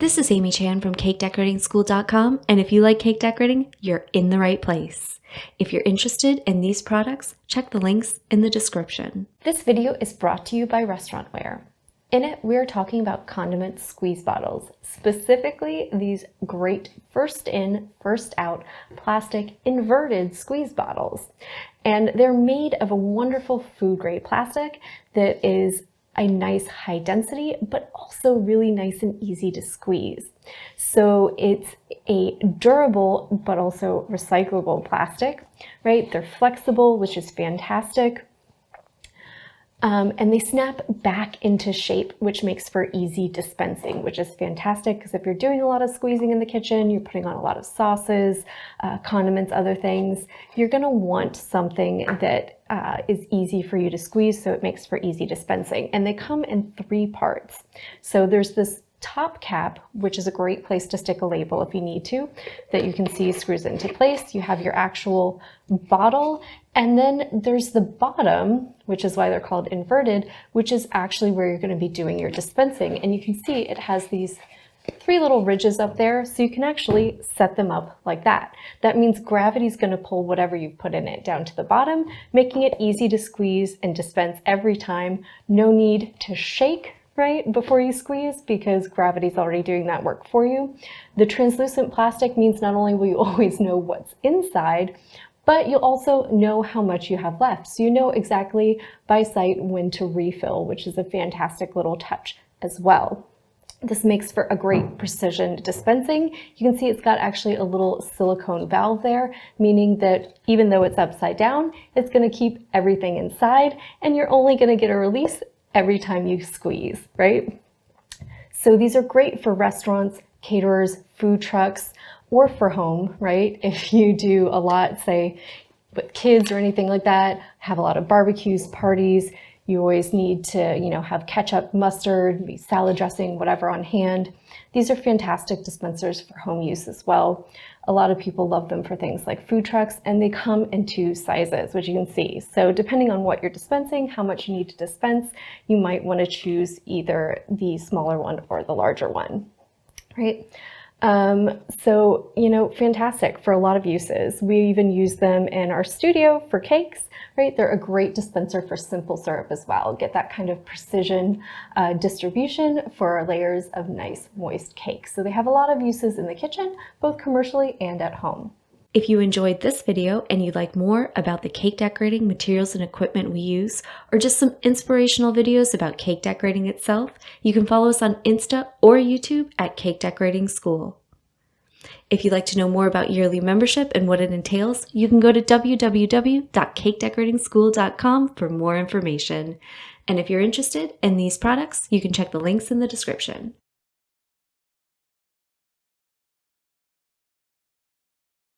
This is Amy Chan from CakeDecoratingSchool.com, and if you like cake decorating, you're in the right place. If you're interested in these products, check the links in the description. This video is brought to you by Restaurantware. In it, we're talking about condiment squeeze bottles, specifically these great first in, first out plastic inverted squeeze bottles. And they're made of a wonderful food grade plastic that is a nice high density, but also really nice and easy to squeeze. So it's a durable, but also recyclable plastic, right? They're flexible, which is fantastic. And they snap back into shape, which makes for easy dispensing, which is fantastic because if you're doing a lot of squeezing in the kitchen, you're putting on a lot of sauces, condiments, other things, you're going to want something that is easy for you to squeeze, so it makes for easy dispensing. And they come in 3 parts. So there's this top cap, which is a great place to stick a label if you need to, that you can see screws into place. You have your actual bottle, and then there's the bottom, which is why they're called inverted, which is actually where you're going to be doing your dispensing. And you can see it has these 3 little ridges up there, so you can actually set them up like that. That means gravity's going to pull whatever you've put in it down to the bottom, making it easy to squeeze and dispense every time. No need to shake right before you squeeze because gravity's already doing that work for you. The translucent plastic means not only will you always know what's inside, but you'll also know how much you have left. So you know exactly by sight when to refill, which is a fantastic little touch as well. This makes for a great precision dispensing. You can see it's got actually a little silicone valve there, meaning that even though it's upside down, it's going to keep everything inside and you're only going to get a release every time you squeeze, right? So these are great for restaurants, caterers, food trucks, or for home, right? If you do a lot, say with kids or anything like that, have a lot of barbecues, parties, you always need to, have ketchup, mustard, maybe salad dressing, whatever on hand. These are fantastic dispensers for home use as well. A lot of people love them for things like food trucks, and they come in 2 sizes, which you can see. So depending on what you're dispensing, how much you need to dispense, you might want to choose either the smaller one or the larger one, right? So, fantastic for a lot of uses. We even use them in our studio for cakes, right? They're a great dispenser for simple syrup as well. Get that kind of precision distribution for layers of nice moist cakes. So they have a lot of uses in the kitchen, both commercially and at home. If you enjoyed this video and you'd like more about the cake decorating materials and equipment we use, or just some inspirational videos about cake decorating itself, you can follow us on Insta or YouTube at Cake Decorating School. If you'd like to know more about yearly membership and what it entails, you can go to www.cakedecoratingschool.com for more information. And if you're interested in these products, you can check the links in the description.